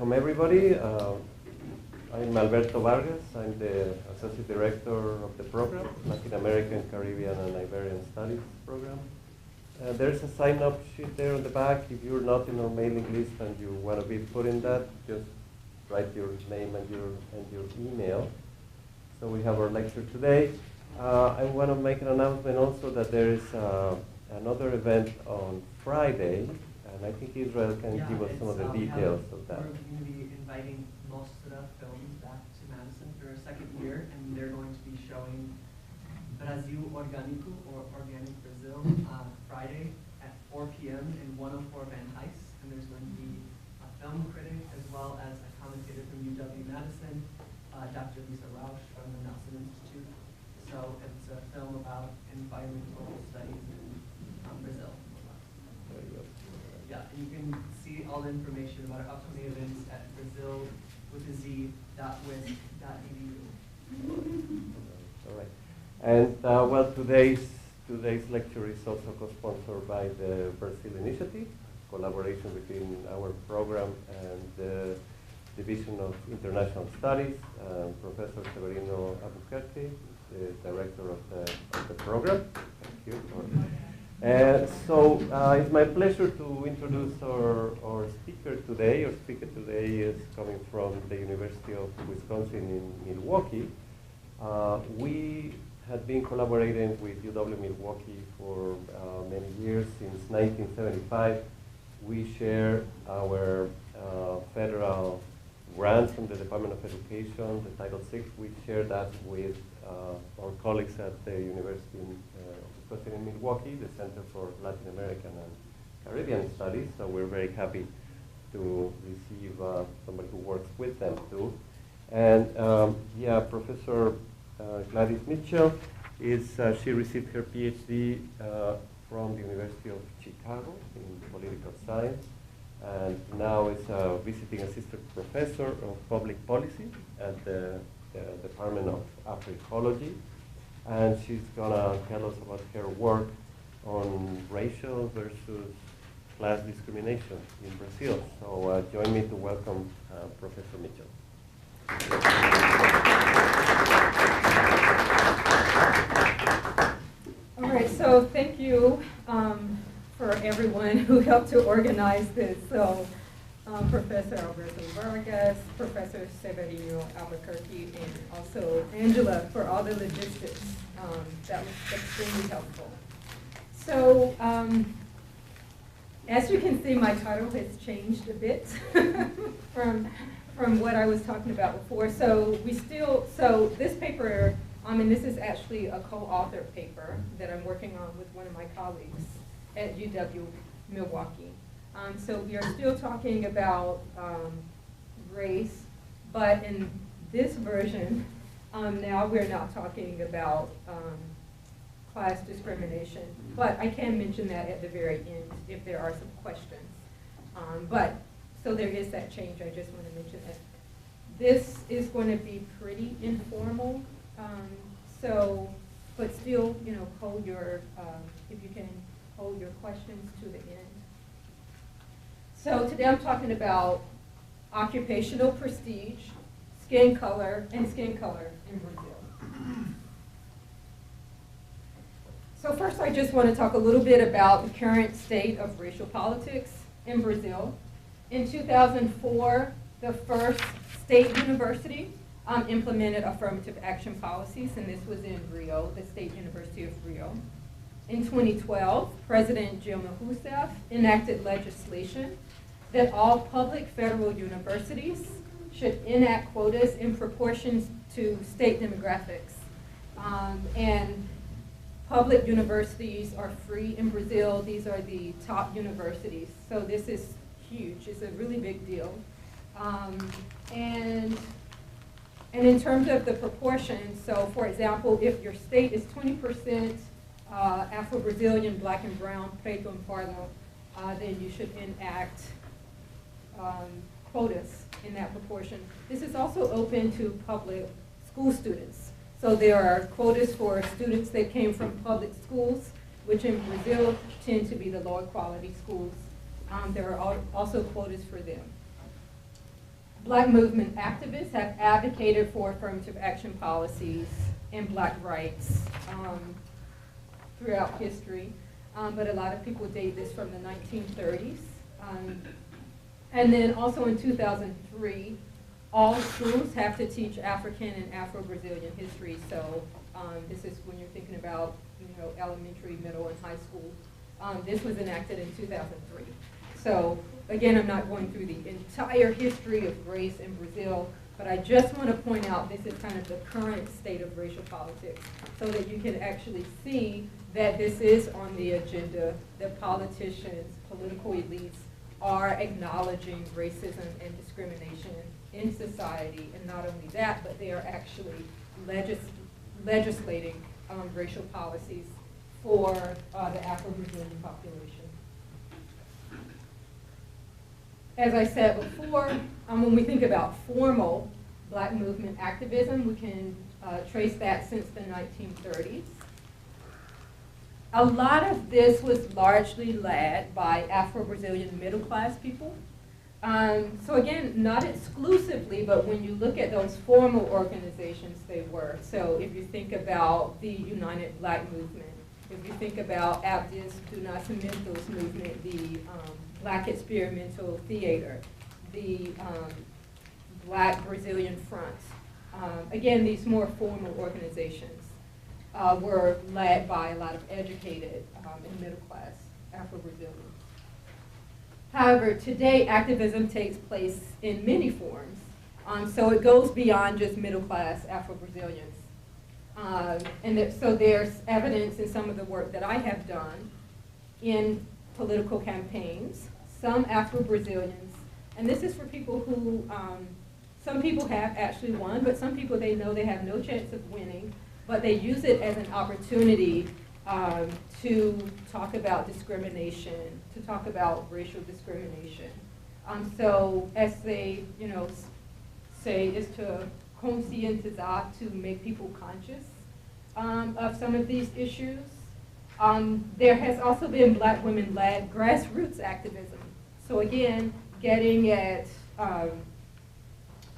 welcome everybody. I'm Alberto Vargas. I'm the Associate Director of the program, Latin American, Caribbean, and Iberian Studies program. There's a sign-up sheet there on the back. If you're not in our mailing list and you want to be put in that, just write your name and your email. So we have our lecture today. I want to make an announcement also that there is another event on Friday, and I think Israel can give us some of the details of that. We're going to be inviting Nostra Films back to Madison for a second year, and they're going to be showing Brasil Orgânico, or Organic Brazil, Friday at 4 p.m. in 104 Van Hise. And there's going to be a film critic as well as a commentator from UW-Madison, Dr. Lisa Rausch from the Nelson Institute. So it's a film about environmental studies in Brazil. Very good. Yeah, and you can see all the information about our upcoming events at brazil.with.edu. All right. And well, today's lecture is also co-sponsored by the Brazil Initiative, collaboration between our program and the Division of International Studies, Professor Severino Albuquerque, the director of the program. Thank you. So it's my pleasure to introduce our speaker today. Our speaker today is coming from the University of Wisconsin in Milwaukee. We had been collaborating with UW-Milwaukee for many years. Since 1975, we share our federal grants from the Department of Education, the Title VI. We share that with our colleagues at the University of Wisconsin in Milwaukee, the Center for Latin American and Caribbean Studies. So we're very happy to receive somebody who works with them too. And yeah, Professor Gladys Mitchell she received her PhD from the University of Chicago in political science, and now is a visiting assistant professor of public policy at the Department of Afro-Ecology. And she's gonna tell us about her work on racial versus class discrimination in Brazil. So join me to welcome Professor Mitchell. All right, so thank you for everyone who helped to organize this. So Professor Alberto Vargas, Professor Severino Albuquerque, and also Angela for all the logistics. That was extremely helpful. So as you can see, my title has changed a bit from what I was talking about before. So this paper, and this is actually a co-authored paper that I'm working on with one of my colleagues at UW-Milwaukee. So we are still talking about race, but in this version, now we're not talking about class discrimination. But I can mention that at the very end if there are some questions. So there is that change. I just want to mention that. This is going to be pretty informal. But still, hold your, if you can hold your questions to the end. So today I'm talking about occupational prestige, skin color in Brazil. So first I just want to talk a little bit about the current state of racial politics in Brazil. In 2004, the first state university implemented affirmative action policies, and this was in Rio, the State University of Rio. In 2012, President Dilma Rousseff enacted legislation that all public federal universities should enact quotas in proportions to state demographics. And public universities are free in Brazil. These are the top universities. So this is huge. It's a really big deal. And in terms of the proportions, so for example, if your state is 20% Afro-Brazilian, black and brown, preto and pardo, then you should enact quotas in that proportion. This is also open to public school students. So there are quotas for students that came from public schools, which in Brazil tend to be the lower quality schools. There are also quotas for them. Black movement activists have advocated for affirmative action policies and black rights throughout history, but a lot of people date this from the 1930s. And then also in 2003, all schools have to teach African and Afro-Brazilian history. So this is when you're thinking about, elementary, middle, and high school. This was enacted in 2003. So again, I'm not going through the entire history of race in Brazil, but I just want to point out this is kind of the current state of racial politics so that you can actually see that this is on the agenda, that politicians, political elites are acknowledging racism and discrimination in society, and not only that, but they are actually legislating racial policies for the Afro-Brazilian population. As I said before, when we think about formal black movement activism, we can trace that since the 1930s. A lot of this was largely led by Afro-Brazilian middle-class people. So again, not exclusively, but when you look at those formal organizations, they were. So if you think about the United Black Movement, if you think about Abdias do Nascimento's movement, the Black Experimental Theater, the Black Brazilian Front, again, these more formal organizations were led by a lot of educated and middle-class Afro-Brazilians. However, today activism takes place in many forms, so it goes beyond just middle-class Afro-Brazilians. So there's evidence in some of the work that I have done in political campaigns, some Afro-Brazilians, and this is for people who, some people have actually won, but some people they know they have no chance of winning, but they use it as an opportunity to talk about discrimination, to talk about racial discrimination. So as they, say, is to conscientizar, to make people conscious of some of these issues. There has also been black women-led grassroots activism. So again, getting at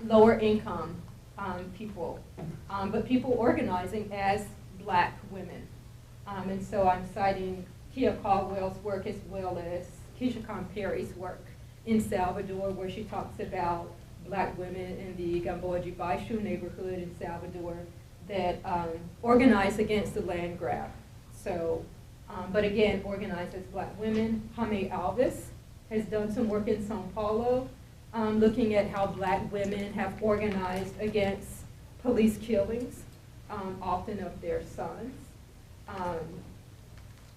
lower income people, but people organizing as black women. And so I'm citing Kia Caldwell's work as well as Keisha Perry's work in Salvador, where she talks about black women in the Gamboa de Baixo neighborhood in Salvador that organized against the land grab. So, but again, organized as black women. Jaime Alves has done some work in Sao Paulo, looking at how black women have organized against police killings, often of their sons.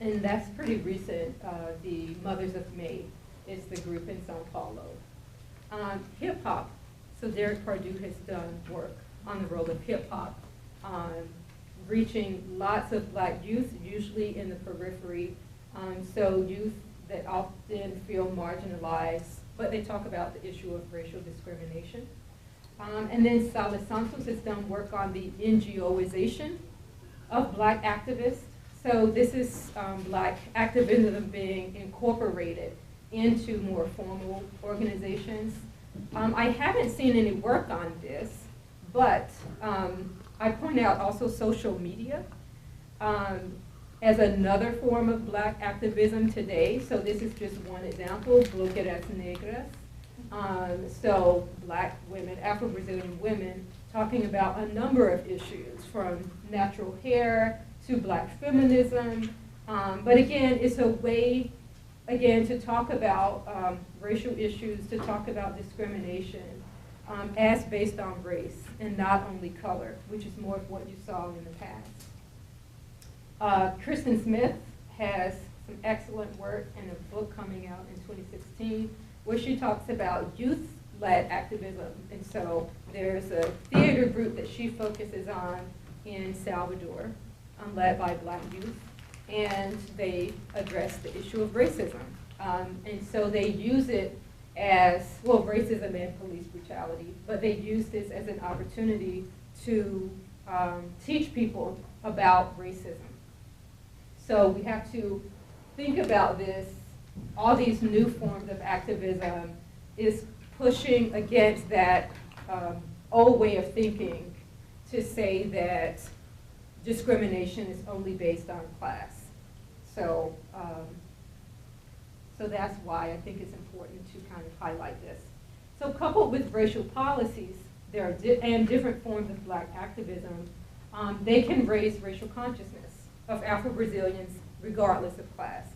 And that's pretty recent. The Mothers of May is the group in Sao Paulo. Hip hop. So Derek Pardue has done work on the role of hip hop, reaching lots of black youth, usually in the periphery. So youth that often feel marginalized, but they talk about the issue of racial discrimination. And then Salas Santos has done work on the NGOization of black activists. So this is black activism being incorporated into more formal organizations. I haven't seen any work on this, but I point out also social media as another form of black activism today. So this is just one example, Bloqueiras Negras. So black women, Afro-Brazilian women, talking about a number of issues from natural hair to black feminism. But again, it's a way, again, to talk about racial issues, to talk about discrimination as based on race and not only color, which is more of what you saw in the past. Kristen Smith has some excellent work in a book coming out in 2016 where she talks about youth-led activism. And so there's a theater group that she focuses on in Salvador, led by black youth, and they address the issue of racism. And so they use it as, well, racism and police brutality, but they use this as an opportunity to teach people about racism. So we have to think about this, all these new forms of activism is pushing against that old way of thinking to say that discrimination is only based on class. So, so that's why I think it's important to kind of highlight this. So coupled with racial policies, there are and different forms of black activism, they can raise racial consciousness of Afro-Brazilians regardless of class.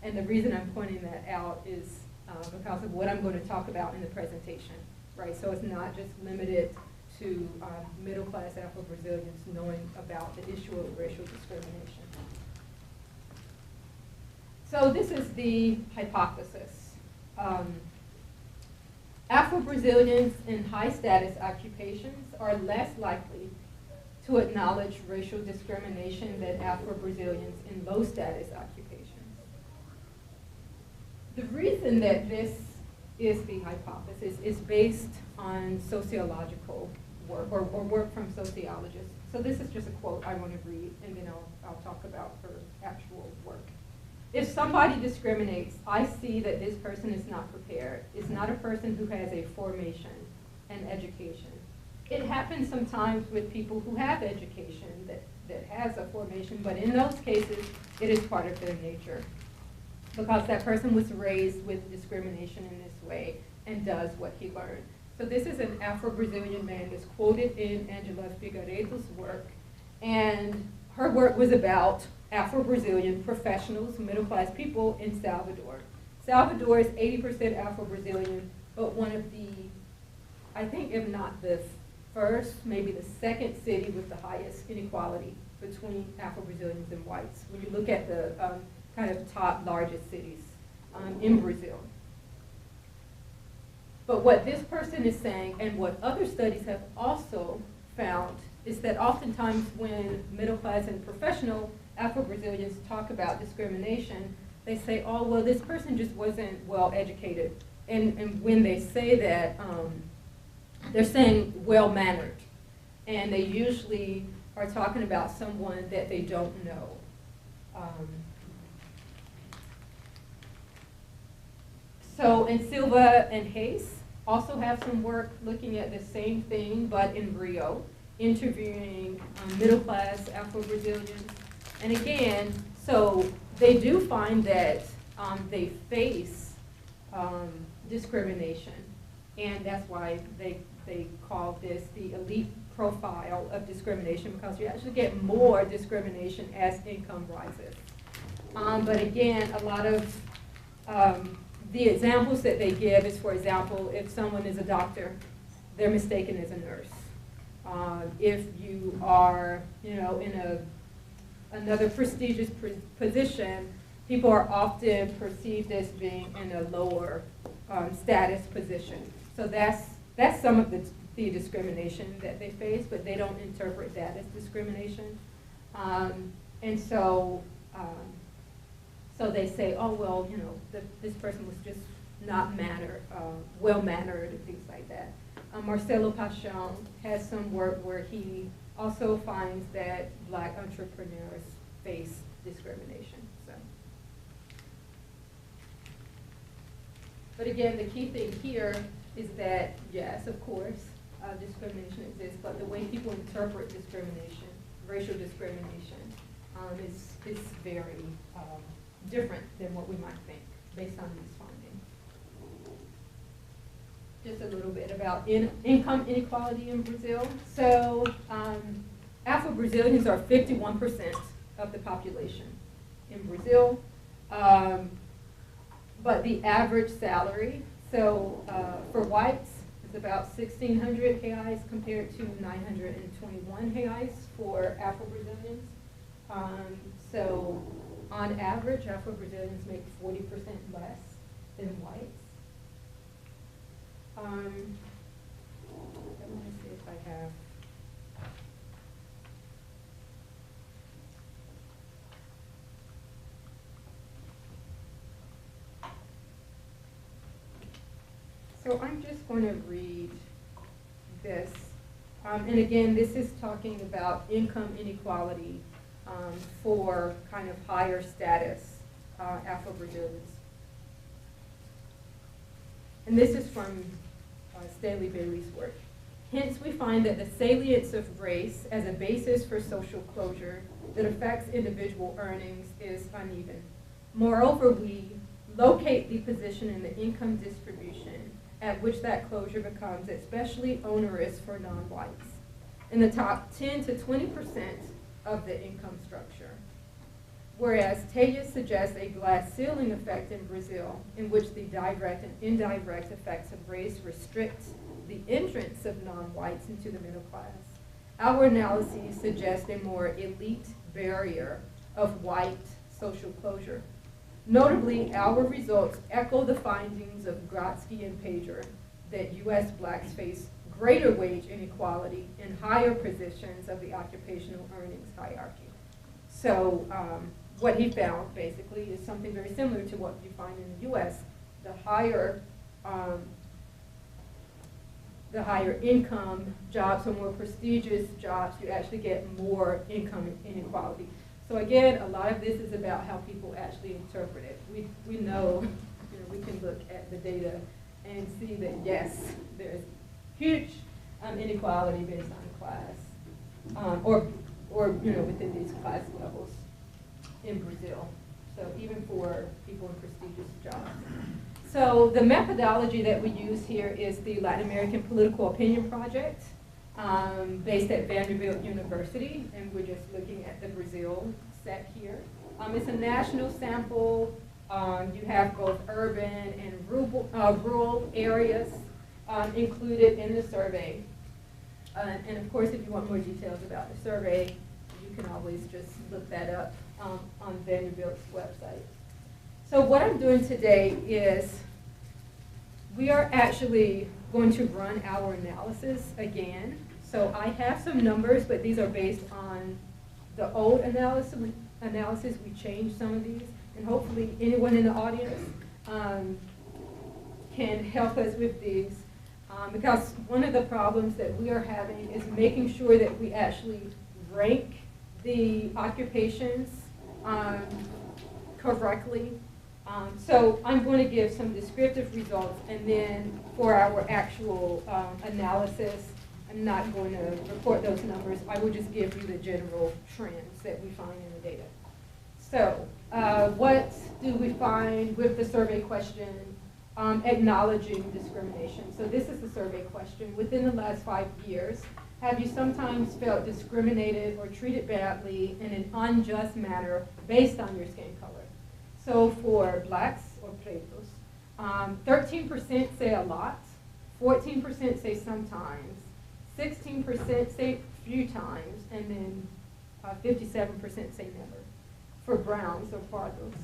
And the reason I'm pointing that out is because of what I'm going to talk about in the presentation, right? So it's not just limited to middle-class Afro-Brazilians knowing about the issue of racial discrimination. So this is the hypothesis. Afro-Brazilians in high-status occupations are less likely to acknowledge racial discrimination than Afro-Brazilians in low-status occupations. The reason that this is the hypothesis is based on sociological work, or work from sociologists. So this is just a quote I want to read, and then I'll talk about her actual work. If somebody discriminates, I see that this person is not prepared. It's not a person who has a formation and education. It happens sometimes with people who have education that has a formation, but in those cases, it is part of their nature, because that person was raised with discrimination in this way and does what he learned. So this is an Afro-Brazilian man that's quoted in Angela Figueiredo's work, and her work was about Afro-Brazilian professionals, middle-class people in Salvador. Salvador is 80% Afro-Brazilian, but one of the, I think if not the first, maybe the second city with the highest inequality between Afro-Brazilians and whites, when you look at the kind of top largest cities in Brazil. But what this person is saying, and what other studies have also found, is that oftentimes when middle class and professional Afro-Brazilians talk about discrimination, they say, oh, well, this person just wasn't well educated. And when they say that, they're saying well-mannered. And they usually are talking about someone that they don't know. So, and Silva and Hayes also have some work looking at the same thing, but in Rio, interviewing middle-class Afro-Brazilians. And again, so they do find that they face discrimination, and that's why they call this the elite profile of discrimination, because you actually get more discrimination as income rises. But again, a lot of the examples that they give is, for example, if someone is a doctor, they're mistaken as a nurse. If you are, in another prestigious position, people are often perceived as being in a lower status position. So that's some of the discrimination that they face, but they don't interpret that as discrimination. And so they say, oh, well, this person was just not well-mannered and things like that. Marcelo Paixão has some work where he also finds that black entrepreneurs face discrimination. So. But again, the key thing here is that, yes, of course, discrimination exists, but the way people interpret discrimination, racial discrimination, is very different than what we might think based on these findings. Just a little bit about income inequality in Brazil. So Afro-Brazilians are 51% of the population in Brazil, but the average salary, so for whites, is about 1,600 reais compared to 921 reais for Afro-Brazilians. So on average, Afro-Brazilians make 40% less than whites. I want to see if I have. So I'm just going to read this. And again, this is talking about income inequality for kind of higher status Afro-Brazilians. And this is from Stanley Bailey's work. Hence, we find that the salience of race as a basis for social closure that affects individual earnings is uneven. Moreover, we locate the position in the income distribution at which that closure becomes especially onerous for non-whites, in the top 10 to 20% of the income structure. Whereas Tejas suggests a glass ceiling effect in Brazil, in which the direct and indirect effects of race restrict the entrance of non-whites into the middle class. Our analyses suggest a more elite barrier of white social closure. Notably, our results echo the findings of Grotsky and Pager that U.S. blacks face greater wage inequality in higher positions of the occupational earnings hierarchy. So what he found basically is something very similar to what you find in the U.S. The higher income jobs or more prestigious jobs, you actually get more income inequality. So again, a lot of this is about how people actually interpret it. We know, we can look at the data and see that yes, there's huge inequality based on class, or within these class levels in Brazil. So even for people in prestigious jobs. So the methodology that we use here is the Latin American Political Opinion Project, based at Vanderbilt University, and we're just looking at the Brazil set here. It's a national sample. You have both urban and rural areas included in the survey. And of course, if you want more details about the survey, you can always just look that up on Vanderbilt's website. So what I'm doing today is we are actually going to run our analysis again. So I have some numbers, but these are based on the old analysis. We changed some of these, and hopefully anyone in the audience can help us with these. Because one of the problems that we are having is making sure that we actually rank the occupations correctly. So I'm going to give some descriptive results, and then for our actual analysis, I'm not going to report those numbers. I will just give you the general trends that we find in the data. So what do we find with the survey question, acknowledging discrimination? So this is the survey question. Within the last 5 years, have you sometimes felt discriminated or treated badly in an unjust manner based on your skin color? So for blacks or pretos, 13% say a lot, 14% say sometimes, 16% say few times, and then 57% say never. For browns or pardos,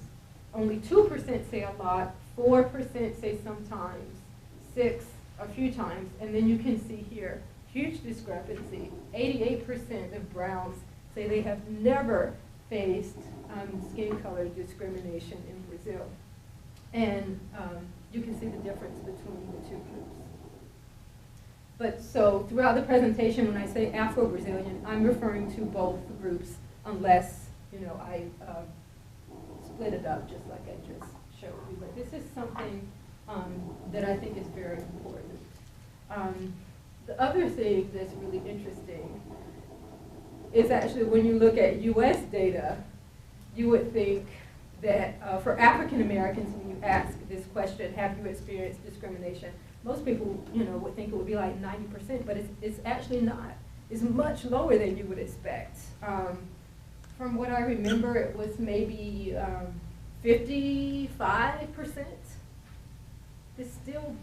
only 2% say a lot, 4% say sometimes, 6% a few times, and then you can see here, huge discrepancy. 88% of browns say they have never faced skin color discrimination in Brazil. And you can see the difference between the two groups. But so throughout the presentation, when I say Afro-Brazilian, I'm referring to both groups, unless I split it up just like I just showed you. But this is something that I think is very important. The other thing that's really interesting is actually when you look at U.S. data, you would think that for African Americans, when you ask this question, have you experienced discrimination? Most people, would think it would be like 90%, but it's actually not. It's much lower than you would expect. From what I remember, it was maybe 55%. It's still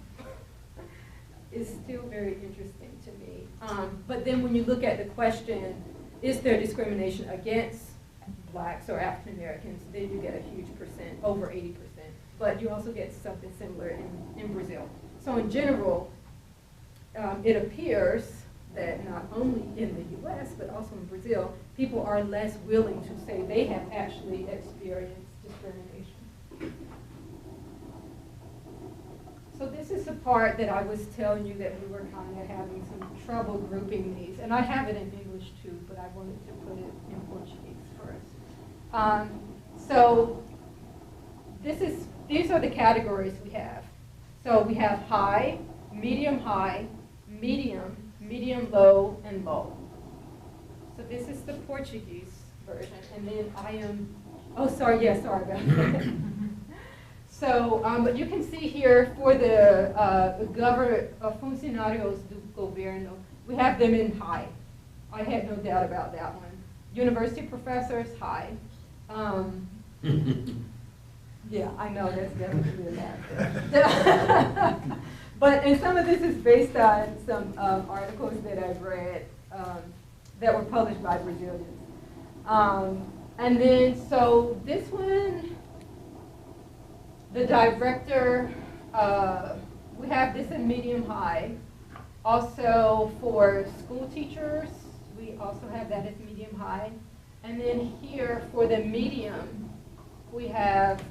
very interesting to me. But then when you look at the question, is there discrimination against blacks or African Americans, then you get a huge percent, over 80%. But you also get something similar in Brazil. So in general, it appears that not only in the U.S., but also in Brazil, people are less willing to say they have actually experienced discrimination. So this is the part that I was telling you that we were kind of having some trouble grouping these. And I have it in English too, but I wanted to put it in Portuguese first. So these are the categories we have. So we have high, medium high, medium, medium low, and low. So this is the Portuguese version, and then I am, oh, sorry, yeah, sorry about that. So, but you can see here for the funcionários do governo, we have them in high. I had no doubt about that one. University professors, high. Yeah, I know, that's definitely a bad. But, and some of this is based on some articles that I've read that were published by Brazilians. And then, so this one, the director, we have this in medium high. Also for school teachers, we also have that as medium high. And then here for the medium, we have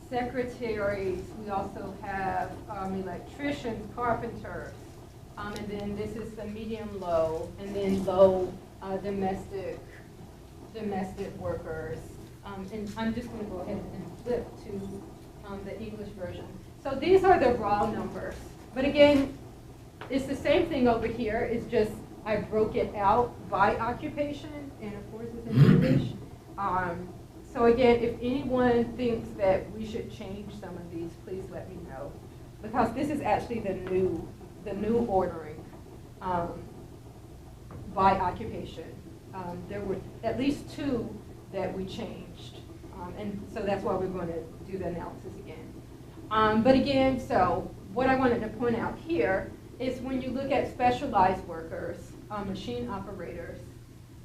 secretaries, we also have electricians, carpenters, and then this is the medium low, and then low domestic workers. And I'm just going to go ahead and flip to the English version. So these are the raw numbers. But again, it's the same thing over here. It's just I broke it out by occupation, and of course it's in English. So again, if anyone thinks that we should change some of these, please let me know. Because this is actually the new ordering by occupation. There were at least 2 that we changed. And so that's why we're going to do the analysis again. But again, so what I wanted to point out here is when you look at specialized workers, machine operators,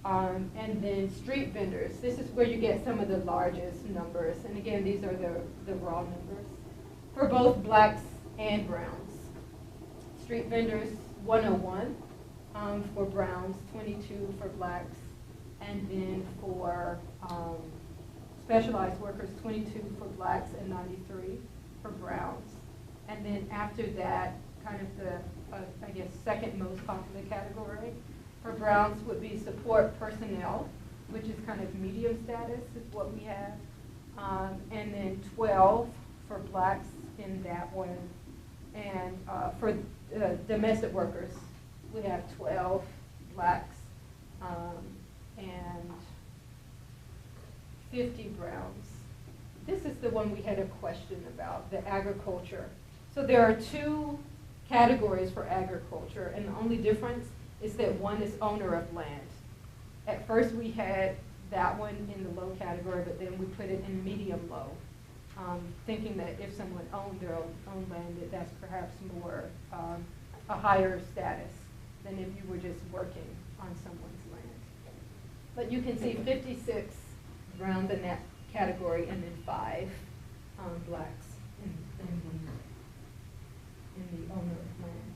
and then street vendors, this is where you get some of the largest numbers. And again, these are the raw numbers for both blacks and browns. Street vendors, 101 for browns, 22 for blacks, and then for specialized workers, 22 for blacks and 93 for browns. And then after that, kind of the, I guess, second most popular category for browns would be support personnel, which is kind of medium status is what we have. And then 12 for blacks in that one. And for domestic workers, we have 12 blacks and 50 browns. This is the one we had a question about, the agriculture. So there are 2 categories for agriculture, and the only difference is that one is owner of land. At first we had that one in the low category, but then we put it in medium low, thinking that if someone owned their own land, that's perhaps more a higher status than if you were just working on someone's land. But you can see 56 browns in that category, and then 5 blacks in the owner of land.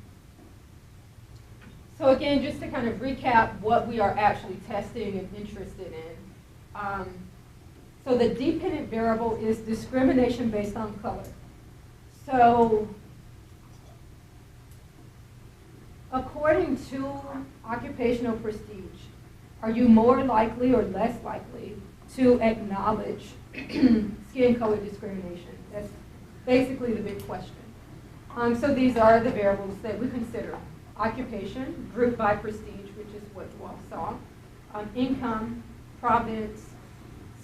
So again, just to kind of recap what we are actually testing and interested in. So the dependent variable is discrimination based on color. So according to occupational prestige, are you more likely or less likely to acknowledge skin color discrimination? That's basically the big question. So these are the variables that we consider. Occupation, grouped by prestige, which is what you all saw. Income, province,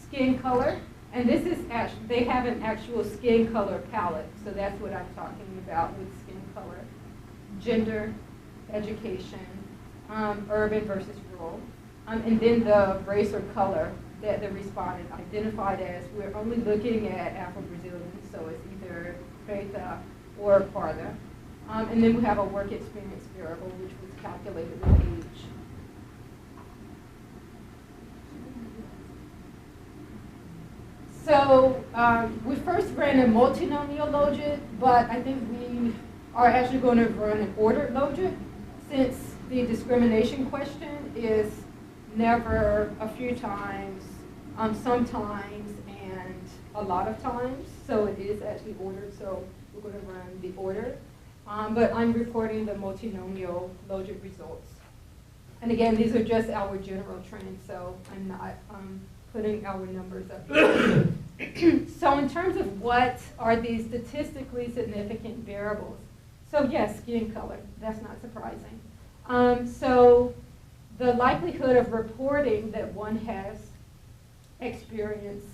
skin color, and this is actually, they have an actual skin color palette, so that's what I'm talking about with skin color. Gender, education, urban versus rural, and then the race or color that the respondent identified as. We're only looking at Afro-Brazilian, so it's either preta or parda. And then we have a work experience variable, which was calculated with age. So we first ran a multinomial logit, but I think we are actually going to run an ordered logit, since the discrimination question is never, a few times, sometimes, and a lot of times. So it is actually ordered, so we're going to run the order. But I'm reporting the multinomial logit results. And again, these are just our general trends, so I'm not putting our numbers up here. So in terms of what are these statistically significant variables, so yes, skin color, that's not surprising. So the likelihood of reporting that one has experienced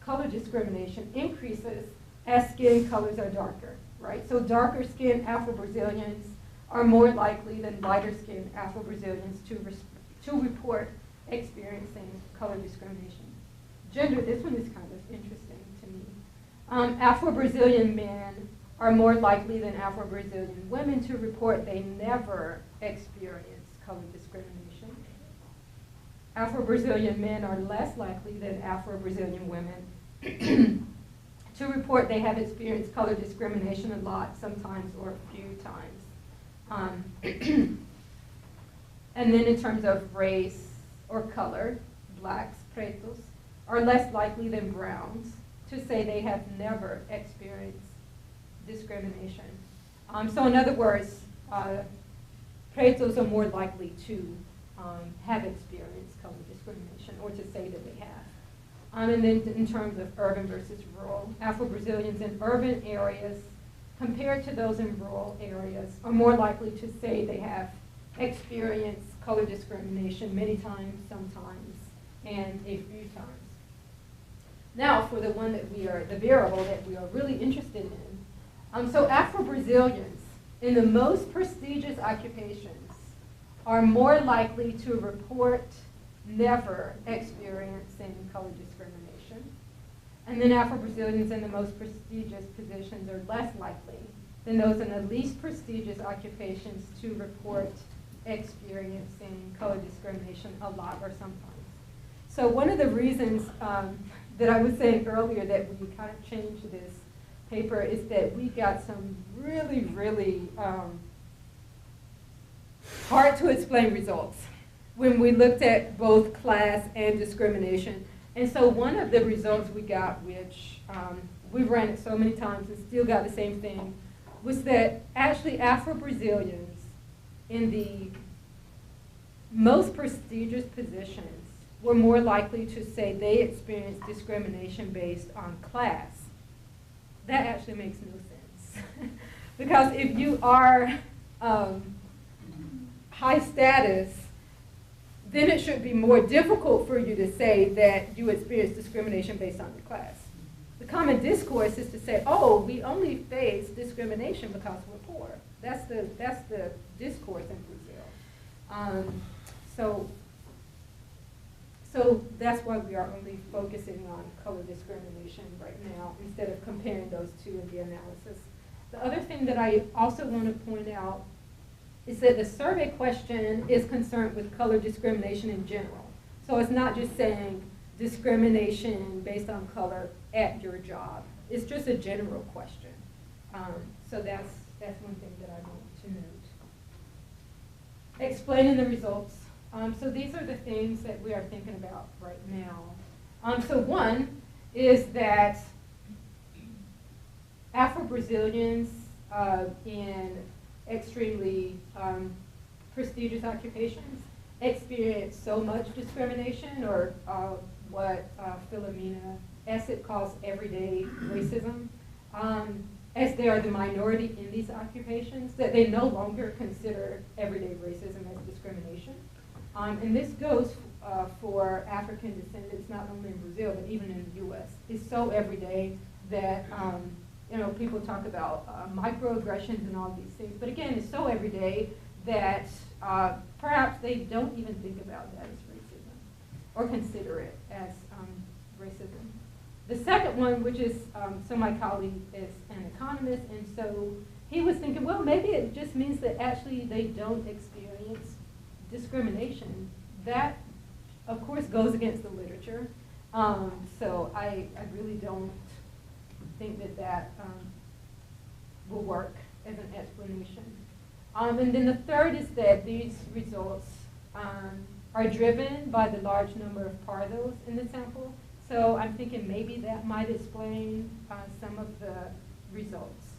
color discrimination increases as skin colors are darker, right? So darker skinned Afro-Brazilians are more likely than lighter skinned Afro-Brazilians to report experiencing color discrimination. Gender, this one is kind of interesting to me. Afro-Brazilian men are more likely than Afro-Brazilian women to report they never experienced color discrimination. Afro-Brazilian men are less likely than Afro-Brazilian women to report they have experienced color discrimination a lot, sometimes, or a few times. And then in terms of race or color, blacks, pretos, are less likely than browns to say they have never experienced discrimination. So in other words, pretos are more likely to have experienced color discrimination, or to say that they have. And then in terms of urban versus rural, Afro-Brazilians in urban areas compared to those in rural areas are more likely to say they have experienced color discrimination many times, sometimes, and a few times. Now for the one that the variable that we are really interested in. So Afro-Brazilians in the most prestigious occupations are more likely to report never experiencing color discrimination. And then Afro-Brazilians in the most prestigious positions are less likely than those in the least prestigious occupations to report experiencing color discrimination a lot or sometimes. So one of the reasons that I was saying earlier that we kind of changed this paper is that we got some really, really hard to explain results when we looked at both class and discrimination. And so one of the results we got, which we ran it so many times and still got the same thing, was that actually Afro-Brazilians in the most prestigious positions were more likely to say they experienced discrimination based on class. That actually makes no sense. Because if you are high status, then it should be more difficult for you to say that you experience discrimination based on your class. The common discourse is to say, oh, we only face discrimination because we're poor. That's the discourse in Brazil. So that's why we are only focusing on color discrimination right now instead of comparing those two in the analysis. The other thing that I also want to point out is that the survey question is concerned with color discrimination in general. So it's not just saying discrimination based on color at your job. It's just a general question. So that's one thing that I want to note. Explaining the results. So these are the things that we are thinking about right now. So one is that Afro-Brazilians in extremely prestigious occupations experience so much discrimination, or what Philomena Essett calls everyday racism, as they are the minority in these occupations, that they no longer consider everyday racism as discrimination. And this goes for African descendants, not only in Brazil, but even in the US. It's so everyday that people talk about microaggressions and all these things. But again, it's so everyday that perhaps they don't even think about that as racism or consider it as racism. The second one, which is, so my colleague is an economist, and so he was thinking, well, maybe it just means that actually they don't experience discrimination. That, of course, goes against the literature. So I really don't think that will work as an explanation. And then the third is that these results are driven by the large number of pardos in the sample. So I'm thinking maybe that might explain some of the results.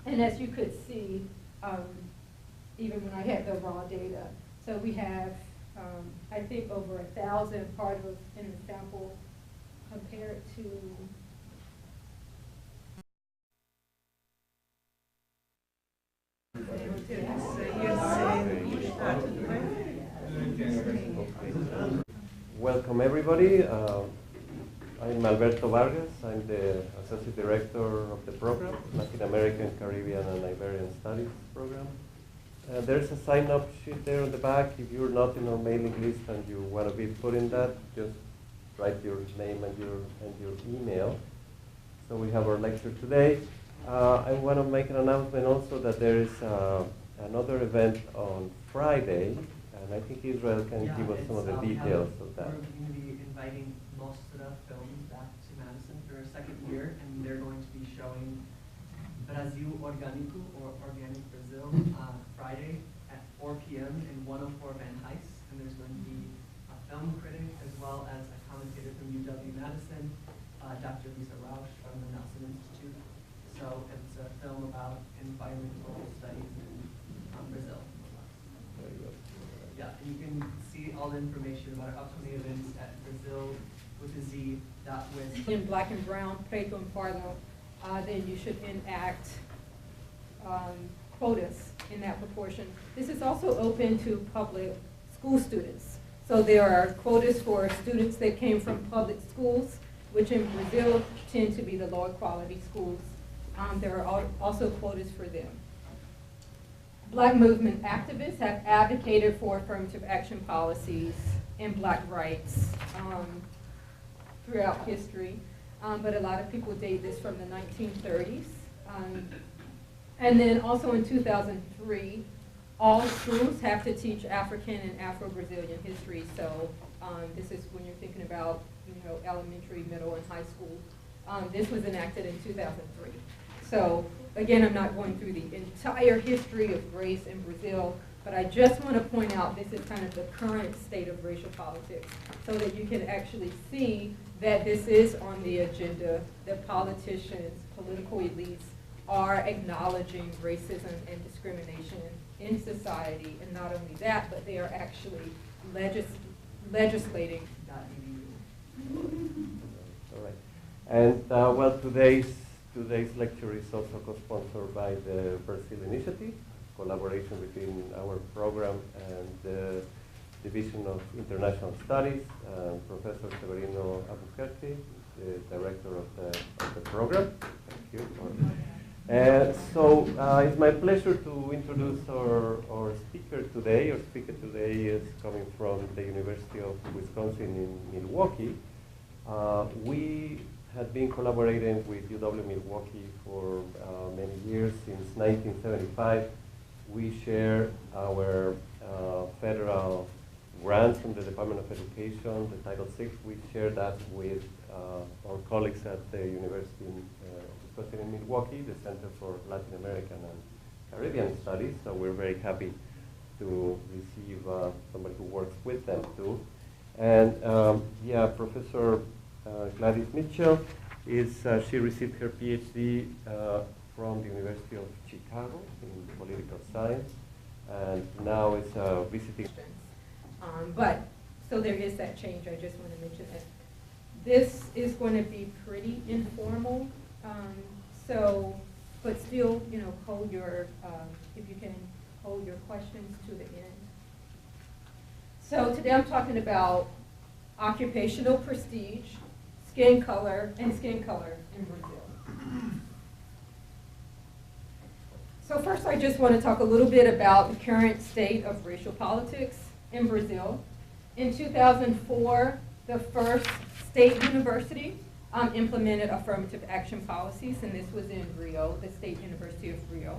And as you could see, even when I had the raw data, so we have, I think, over 1,000 pardos in the sample. compared to Welcome everybody. I'm Alberto Vargas. I'm the Associate Director of the program, Latin American, Caribbean, and Iberian Studies program. There's a sign-up sheet there on the back. If you're not in our mailing list and you want to be put in that, just write your name and your email. So we have our lecture today. I want to make an announcement also that there is another event on Friday, and I think Israel can give us some of the details of that. We're going to be inviting Mostra Films back to Madison for a second year, and they're going to be showing Brasil Orgânico, or Organic Brazil, Friday at 4 p.m. in 104 Van Hise. And there's going to be a film critic as well as a commentator from UW-Madison, Dr. Lisa Rausch from the Nelson Institute. So it's a film about environmental studies in Brazil. Very good. Yeah, and you can see all the information about our upcoming events at Brazil with a Z .with. in black and brown, preto and pardo, then you should enact quotas in that proportion. This is also open to public school students. So there are quotas for students that came from public schools, which in Brazil tend to be the lower quality schools. There are also quotas for them. Black movement activists have advocated for affirmative action policies and black rights throughout history, but a lot of people date this from the 1930s. And then also in 2003, all schools have to teach African and Afro-Brazilian history. So this is when you're thinking about, elementary, middle, and high school. This was enacted in 2003. So again, I'm not going through the entire history of race in Brazil, but I just want to point out this is kind of the current state of racial politics so that you can actually see that this is on the agenda, that politicians, political elites are acknowledging racism and discrimination in society, and not only that, but they are actually legislating. All right. And well, today's lecture is also co-sponsored by the Brazil Initiative, collaboration between our program and the Division of International Studies, Professor Severino Albuquerque, the director of the program. Thank you. So it's my pleasure to introduce our speaker today. Our speaker today is coming from the University of Wisconsin in Milwaukee. We had been collaborating with UW-Milwaukee for many years, since 1975. We share our federal grants from the Department of Education, the Title VI. We share that with our colleagues at the University of Wisconsin in Milwaukee, the Center for Latin American and Caribbean Studies. So we're very happy to receive somebody who works with them too. And yeah, Professor Gladys Mitchell she received her PhD from the University of Chicago in political science, and now is visiting. So there is that change. I just want to mention that. This is going to be pretty informal, but still, hold your, if you can hold your questions to the end. So today I'm talking about occupational prestige, skin color in Brazil. So first I just want to talk a little bit about the current state of racial politics in Brazil. In 2004, the first state university implemented affirmative action policies, and this was in Rio, the State University of Rio.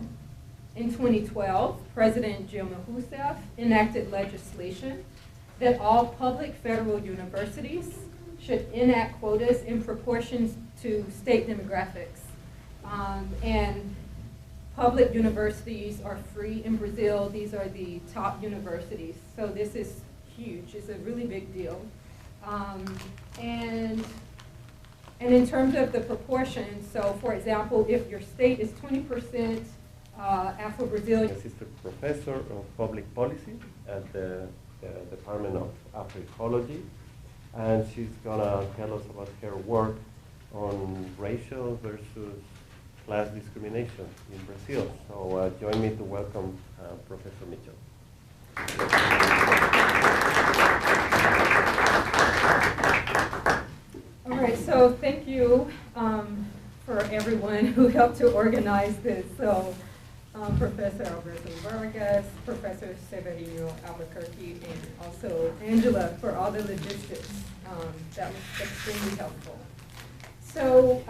In 2012, President Dilma Rousseff enacted legislation that all public federal universities should enact quotas in proportions to state demographics. And public universities are free in Brazil. These are the top universities. So this is huge. It's a really big deal. And in terms of the proportions, so for example, if your state is 20% Afro-Brazilian. Assistant Professor of Public Policy at the Department of Afro-Ecology. and she's gonna tell us about her work on racial versus class discrimination in Brazil. So join me to welcome Professor Mitchell. All right, so thank you for everyone who helped to organize this. So Professor Alberto Vargas, Professor Severino Albuquerque, and also Angela for all the logistics. That was extremely helpful. So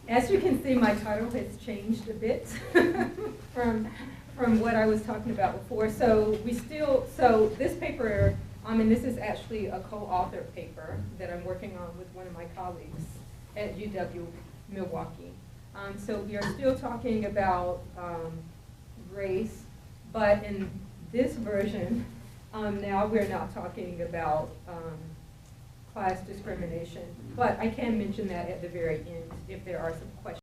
as you can see, my title has changed a bit from what I was talking about before. So this paper, and this is actually a co-authored paper that I'm working on with one of my colleagues at UW-Milwaukee. So we are still talking about race, but in this version, now we're not talking about class discrimination. But I can mention that at the very end if there are some questions.